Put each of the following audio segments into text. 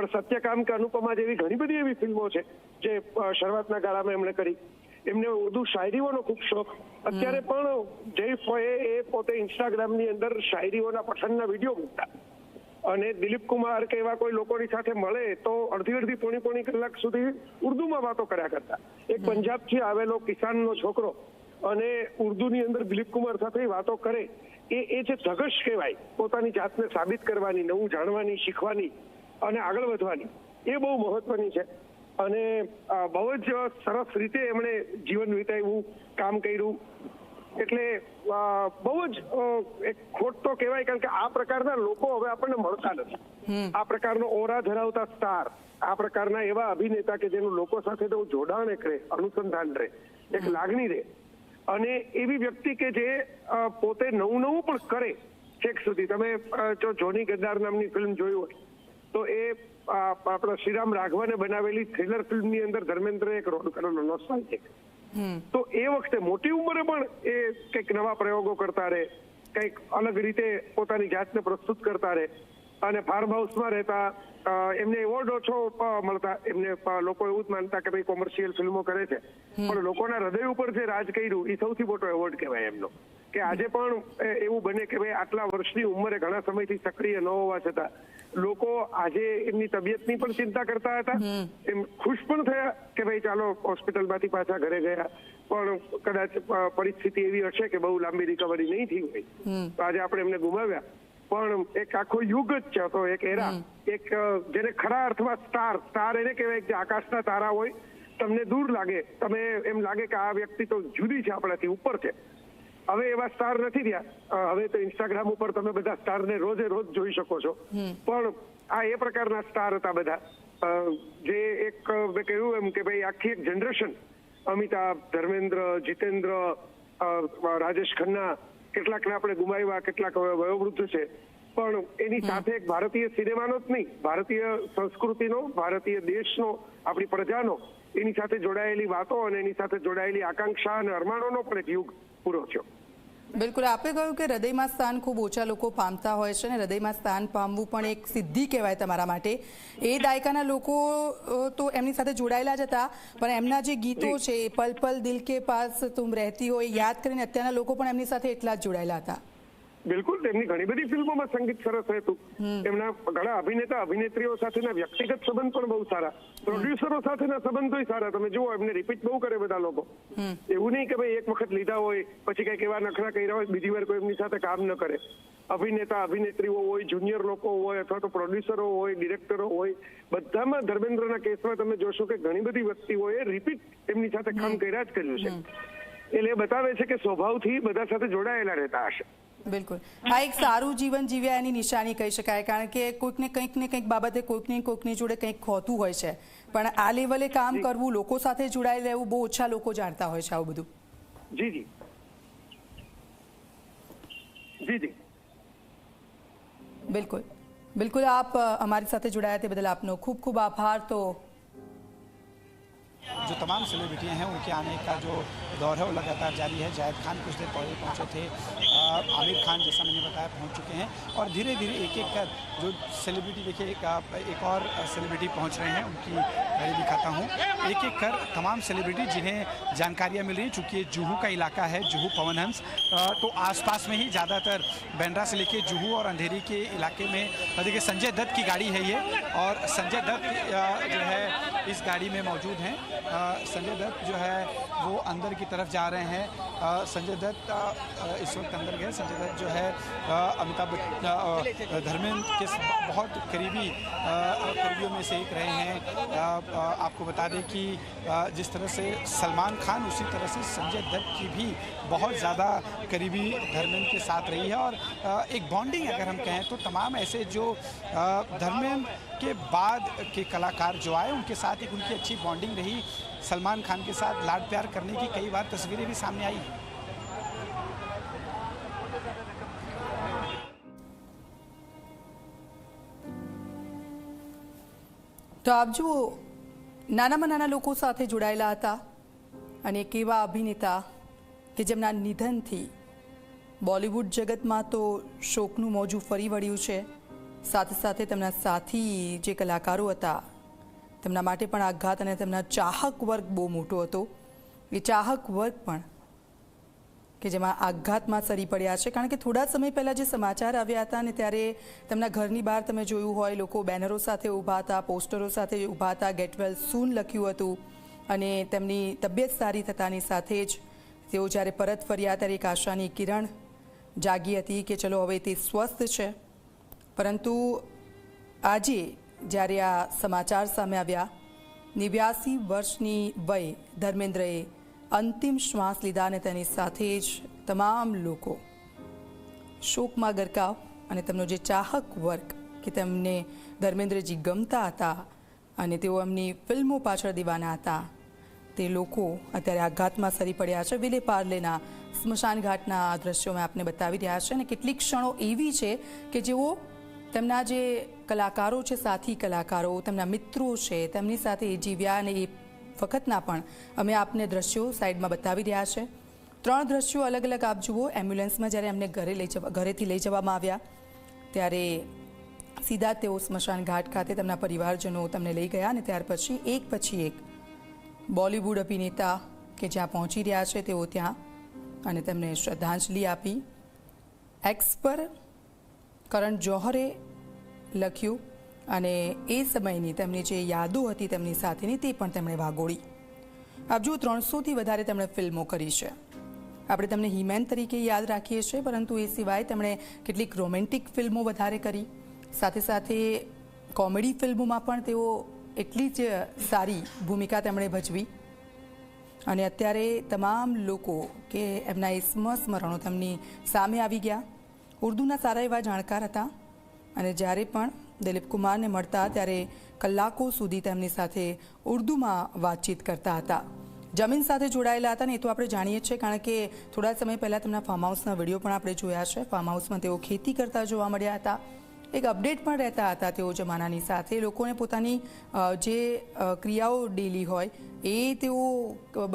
પણ સત્યકામ કે અનુપમા જેવી ઘણી બધી એવી ફિલ્મો છે જે શરૂઆતના ગાળામાં એમણે કરી. એમને ઉર્દુ શાયરીઓનો ખૂબ શોખ. અત્યારે પણ જૈફ હોય એ પોતે ઇન્સ્ટાગ્રામની અંદર શાયરીઓના પઠનના વિડીયો મૂકતા અને દિલીપ કુમાર કે એવા કોઈ લોકોની સાથે મળે તો અડધી પોણી કલાક સુધી ઉર્દુમાં વાતો કર્યા કરતા. એક પંજાબથી આવેલો કિસાનનો છોકરો અને ઉર્દુની અંદર દિલીપ કુમાર સાથે વાતો કરે એ જે ધગશ કહેવાય, પોતાની જાતને સાબિત કરવાની, નવું જાણવાની, શીખવાની અને આગળ વધવાની, એ બહુ મહત્વની છે. અને બહુ જ સરસ રીતે એમણે જીવન વિતાવ્યું, કામ કર્યું. એટલે બહુ જ એક ખોટ તો કહેવાય, કારણ કે આ પ્રકારના લોકો હવે આપણને મળતા નથી. આ પ્રકારનો ઓરા ધરાવતા સ્ટાર, આ પ્રકારના એવા અભિનેતા કે જેનું લોકો સાથે તો જોડાણ એક રહે, અનુસંધાન રહે, એક લાગણી રહે, અને એવી વ્યક્તિ કે જે પોતે નવું પણ કરે છેક સુધી. તમે જો જોની ગદ્દાર નામની ફિલ્મ જોઈ હોય તો એ આપણા શ્રીરામ રાઘવને બનાવેલી થ્રિલર ફિલ્મની અંદર ધર્મેન્દ્રએ એક રોલ કરેલો નોસ્ટાલ્જિક. તો એ વખતે મોટી ઉંમરે પણ એ કંઈક નવા પ્રયોગો કરતા રહે, કંઈક અલગ રીતે પોતાની જાતને પ્રસ્તુત કરતા રહે. અને ફાર્મ હાઉસમાં રહેતા એમને એવોર્ડ ઓછો મળતા. એમને લોકો એવું જ માનતા કે ભાઈ કોમર્શિયલ ફિલ્મો કરે છે, પણ લોકોના હૃદય ઉપર જે રાજ કર્યું એ સૌથી મોટો એવોર્ડ કહેવાય એમનો. કે આજે પણ એવું બને કે ભાઈ આટલા વર્ષની ઉંમરે ઘણા સમયથી સક્રિય ન હોવા છતાં લોકો આજે એમની તબિયતની પણ ચિંતા કરતા હતા. એમ ખુશ પણ થયા કે ભાઈ ચાલો હોસ્પિટલમાંથી પાછા ઘરે ગયા, પણ કદાચ પરિસ્થિતિ એવી હશે કે બહુ લાંબી રિકવરી નહીં થઈ હોય તો આજે આપણે એમને ગુમાવ્યા. પણ એક આખો યુગ જ છે, તો એક એરા, એક જેને ખરા અર્થમાં સ્ટાર એને કહેવાય જે આકાશના તારા હોય, તમને દૂર લાગે, તમે એમ લાગે કે આ વ્યક્તિ તો જુદી છે, આપણાથી ઉપર છે. હવે એવા સ્ટાર નથી રહ્યા. હવે તો ઇન્સ્ટાગ્રામ ઉપર તમે બધા સ્ટારને રોજે રોજ જોઈ શકો છો. પણ આ એ પ્રકારના સ્ટાર હતા બધા, જે એક મેં કહ્યું એમ કે ભાઈ આખી એક જનરેશન, અમિતાભ, ધર્મેન્દ્ર, જીતેન્દ્ર, રાજેશ ખન્ના, કેટલાકને આપણે ગુમાવ્યા, કેટલાક વયોવૃદ્ધ છે. પણ એની સાથે એક ભારતીય સિનેમાનો જ નહીં, ભારતીય સંસ્કૃતિનો, ભારતીય દેશનો, આપણી પ્રજાનો એની સાથે જોડાયેલી વાતો અને એની સાથે જોડાયેલી આકાંક્ષા અને અરમાનોનો પણ એક યુગ પૂરો થયો. બિલકુલ, આપે કહ્યું કે હૃદયમાં સ્થાન ખૂબ ઓછા લોકો પામતા હોય છે, અને હૃદયમાં સ્થાન પામવું પણ એક સિદ્ધિ કહેવાય તમારા માટે. એ દાયકાના લોકો તો એમની સાથે જોડાયેલા જ હતા, પણ એમના જે ગીતો છે, પલ પલ દિલ કે પાસ તુમ રહેતી હો, યાદ કરીને અત્યારના લોકો પણ એમની સાથે એટલા જ જોડાયેલા હતા. બિલકુલ, તેમની ઘણી બધી ફિલ્મોમાં સંગીત સરસ રહેતું. એમના ઘણા અભિનેતા અભિનેત્રીઓ સાથેના વ્યક્તિગત સંબંધ પણ બહુ સારા, પ્રોડ્યુસરો સાથેના સંબંધો સારા. તમે જુઓ, એમને રિપીટ બહુ કરે બધા લોકો. એવું નહીં કે ભાઈ એક વખત લીધા હોય પછી કઈક એવા નખરા કર્યા હોય બીજી વાર કોઈ એમની સાથે કામ ન કરે. અભિનેતા અભિનેત્રીઓ હોય, જુનિયર લોકો હોય, અથવા તો પ્રોડ્યુસરો હોય, ડિરેક્ટરો હોય, બધામાં ધર્મેન્દ્રના કેસમાં તમે જોશો કે ઘણી બધી વ્યક્તિઓએ રિપીટ એમની સાથે કામ કર્યા જ કર્યું છે. એટલે એ બતાવે છે કે સ્વભાવથી બધા સાથે જોડાયેલા રહેતા હશે. બિલકુલ, આ એક સારું જીવન જીવ્યા એની નિશાની કહી શકાય, કારણ કે કોઈકને કંઈક ને કંઈક બાબતે કોઈકની જોડે કંઈક ખોતું હોય છે, પણ આ લેવલે કામ કરવું, લોકો સાથે જોડાઈ રહેવું બહુ ઓછા લોકો જાણતા હોય છે આવું બધું. જી જી જી જી બિલકુલ બિલકુલ, આપ અમારી સાથે જોડાયા તે બદલ આપનો ખૂબ ખૂબ આભાર. તો जो तमाम सेलिब्रिटियां हैं उनके आने का जो दौर है वो लगातार जारी है. जायद खान कुछ देर पहले पहुंचे थे, आमिर खान जैसा मैंने बताया पहुंच चुके हैं, और धीरे धीरे एक एक कर जो सेलिब्रिटी, देखिए एक और सेलिब्रिटी पहुंच रहे हैं, उनकी गाड़ी दिखाता हूं. एक एक कर तमाम सेलिब्रिटी जिन्हें जानकारियाँ मिल रही हैं, चूँकि जुहू का इलाका है, जुहू पवन हंस, तो आसपास में ही ज़्यादातर बैंड्रा से लेके जुहू और अंधेरी के इलाके में. देखिए संजय दत्त की गाड़ी है ये, और संजय दत्त जो है इस गाड़ी में मौजूद हैं. संजय दत्त जो है वो अंदर की तरफ जा रहे हैं. संजय दत्त इस वक्त अंदर गए. संजय दत्त जो है अमिताभ धर्मेंद्र के बहुत करीबियों में से एक रहे हैं. आपको बता दें कि जिस तरह से सलमान खान, उसी तरह से संजय दत्त की भी बहुत ज़्यादा करीबी धर्मेंद्र के साथ रही है. और एक बॉन्डिंग अगर हम कहें तो तमाम ऐसे जो धर्मेंद्र के बाद के कलाकार जो आए उनके साथ एक उनकी अच्छी बॉन्डिंग रही. सलमान खान के साथ लाड प्यार करने की कई बार तस्वीरें भी सामने आई. તો આપ જુઓ, નાનામાં નાના લોકો સાથે જોડાયેલા હતા, અને એક એવા અભિનેતા કે જેમના નિધનથી બોલિવૂડ જગતમાં તો શોકનું મોજું ફરી વળ્યું છે. સાથે સાથે તેમના સાથી જે કલાકારો હતા તેમના માટે પણ આઘાત, અને તેમના ચાહક વર્ગ બહુ મોટો હતો. એ ચાહક વર્ગ પણ કે જેમાં આઘાતમાં સરી પડ્યા છે. કારણ કે થોડા સમય પહેલાં જે સમાચાર આવ્યા હતા ને ત્યારે તેમના ઘરની બહાર તમે જોયું હોય લોકો બેનરો સાથે ઊભા હતા, પોસ્ટરો સાથે ઊભા હતા, ગેટ વેલ સૂન લખ્યું હતું, અને તેમની તબિયત સારી થતાની સાથે જ તેઓ જ્યારે પરત ફર્યા ત્યારે એક આશાની કિરણ જાગી હતી કે ચલો હવે તે સ્વસ્થ છે. પરંતુ આજે જ્યારે આ સમાચાર સામે આવ્યા, 89 વર્ષની વય ધર્મેન્દ્રએ અંતિમ શ્વાસ લીધા, અને તેની સાથે જ તમામ લોકો શોકમાં ગરકાવ, અને તેમનો જે ચાહક વર્ગ કે તેમને ધર્મેન્દ્રજી ગમતા હતા અને તેઓ એમની ફિલ્મો પાછળ દીવાના હતા, તે લોકો અત્યારે આઘાતમાં સરી પડ્યા છે. વિલે પાર્લેના સ્મશાન ઘાટના દ્રશ્યો મેં આપને બતાવી રહ્યા છે, અને કેટલીક ક્ષણો એવી છે કે જેઓ તેમના જે કલાકારો છે, સાથી કલાકારો, તેમના મિત્રો છે, તેમની સાથે જીવ્યા, અને એ વખતના પણ અમે આપને દ્રશ્યો સાઈડમાં બતાવી રહ્યા છે. 3 દ્રશ્યો અલગ અલગ આપ જુઓ. એમ્બ્યુલન્સમાં જ્યારે એમને ઘરેથી લઈ જવામાં આવ્યા ત્યારે સીધા તેઓ સ્મશાન ઘાટ ખાતે તેમના પરિવારજનો તેમને લઈ ગયા, અને ત્યાર પછી એક બોલિવૂડ અભિનેતા કે જ્યાં પહોંચી રહ્યા છે તેઓ ત્યાં, અને તેમને શ્રદ્ધાંજલિ આપી. એક્સ પર કરણ જોહરે લખ્યું, અને એ સમયની તેમની જે યાદો હતી તેમની સાથેની તે પણ તેમણે વાગોળી. આપ જુઓ, 300થી વધારે તેમણે ફિલ્મો કરી છે. આપણે તેમને હીમેન તરીકે યાદ રાખીએ છીએ, પરંતુ એ સિવાય તેમણે કેટલીક રોમેન્ટિક ફિલ્મો વધારે કરી. સાથે સાથે કોમેડી ફિલ્મોમાં પણ તેઓ એટલી જ સારી ભૂમિકા તેમણે ભજવી, અને અત્યારે તમામ લોકો કે એમના એ સ્મરણો તેમની સામે આવી ગયા. ઉર્દૂના સારા એવા જાણકાર હતા, અને જ્યારે પણ દિલીપ કુમારને મળતા ત્યારે કલાકો સુધી તેમની સાથે ઉર્દૂમાં વાતચીત કરતા હતા. જમીન સાથે જોડાયેલા હતા, ને એ તો આપણે જાણીએ છીએ, કારણ કે થોડા સમય પહેલાં તેમના ફાર્મ હાઉસના વિડીયો પણ આપણે જોયા છે. ફાર્મ હાઉસમાં તેઓ ખેતી કરતા જોવા મળ્યા હતા. એક અપડેટ પણ રહેતા હતા તેઓ જમાનાની સાથે. લોકોને પોતાની જે ક્રિયાઓ ડેલી હોય એ તેઓ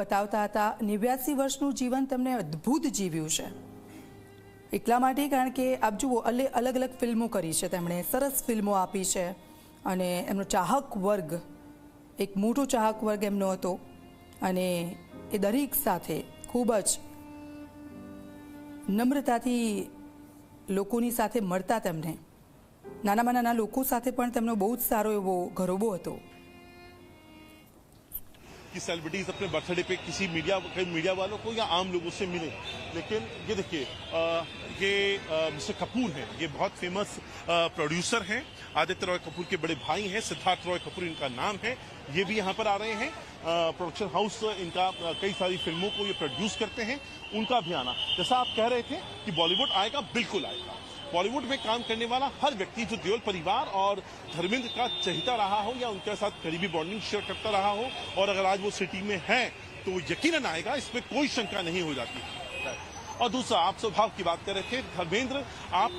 બતાવતા હતા. 89 વર્ષનું જીવન તેમને અદ્ભુત જીવ્યું છે. એટલા માટે કારણ કે આપ જુઓ, અલગ અલગ ફિલ્મો કરી છે તેમણે, સરસ ફિલ્મો આપી છે, અને એમનો ચાહક વર્ગ, એક મોટો ચાહક વર્ગ એમનો હતો, અને એ દરેક સાથે ખૂબ જ નમ્રતાથી લોકોની સાથે મળતા. તેમને નાનામાં નાના લોકો સાથે પણ તેમનો બહુ જ સારો એવો ઘરોબો હતો. कि सेलिब्रिटीज अपने बर्थडे पे किसी मीडिया वालों को या आम लोगों से मिले, लेकिन ये देखिए ये मिस्टर कपूर हैं, ये बहुत फेमस प्रोड्यूसर हैं. आदित्य रॉय कपूर के बड़े भाई हैं, सिद्धार्थ रॉय कपूर इनका नाम है. ये भी यहाँ पर आ रहे हैं. प्रोडक्शन हाउस इनका कई सारी फिल्मों को ये प्रोड्यूस करते हैं. उनका भी आना, जैसा आप कह रहे थे कि बॉलीवुड आएगा, बिल्कुल आएगा. बॉलीवुड में काम करने वाला हर व्यक्ति जो देओल परिवार और धर्मेंद्र का चहेता रहा हो या उनके साथ करीबी बॉन्डिंग शेयर करता रहा हो, और अगर आज वो सिटी में है तो वो यकीनन आएगा, इसमें कोई शंका नहीं हो जाती. और दूसरा, आप स्वभाव की बात कर रहे थे. धर्मेंद्र, आप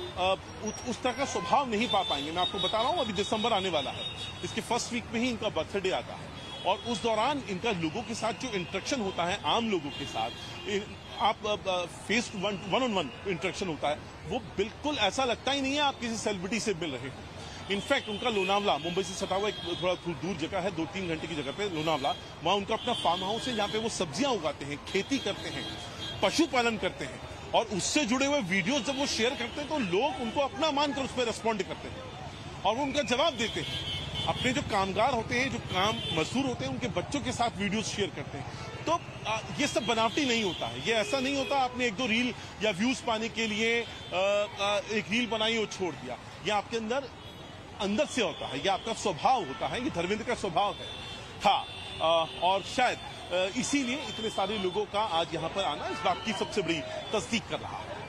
उस तरह का स्वभाव नहीं पा पाएंगे. मैं आपको बता रहा हूँ, अभी दिसंबर आने वाला है, इसके फर्स्ट वीक में ही इनका बर्थडे आता है, और उस दौरान इनका लोगों के साथ जो इंटरेक्शन होता है, आम लोगों के साथ आप फेस 1-on-1 इंटरेक्शन होता है, वो बिल्कुल ऐसा लगता ही नहीं है आप किसी सेलिब्रिटी से मिल रहे हो. इनफैक्ट उनका लोनावला, मुंबई से सटा हुआ एक थोड़ा दूर जगह है, 2-3 घंटे की जगह पे लोनावला, वहाँ उनका अपना फार्म हाउस है, जहाँ पे वो सब्जियां उगाते हैं, खेती करते हैं, पशुपालन करते हैं, और उससे जुड़े हुए वीडियोस जब वो शेयर करते हैं तो लोग उनको अपना मानकर उस पर रिस्पॉन्ड करते हैं, और वो उनका जवाब देते हैं. अपने जो कामगार होते हैं, जो काम मजदूर होते हैं, उनके बच्चों के साथ वीडियोस शेयर करते हैं. तो ये सब बनावटी नहीं होता है. ये ऐसा नहीं होता आपने 1-2 रील या व्यूज पाने के लिए एक रील बनाई और छोड़ दिया. ये आपके अंदर से होता है, ये आपका स्वभाव होता है. ये धर्मेंद्र का स्वभाव है था, और शायद इसीलिए इतने सारे लोगों का आज यहाँ पर आना इस बात की सबसे बड़ी तस्दीक कर रहा है.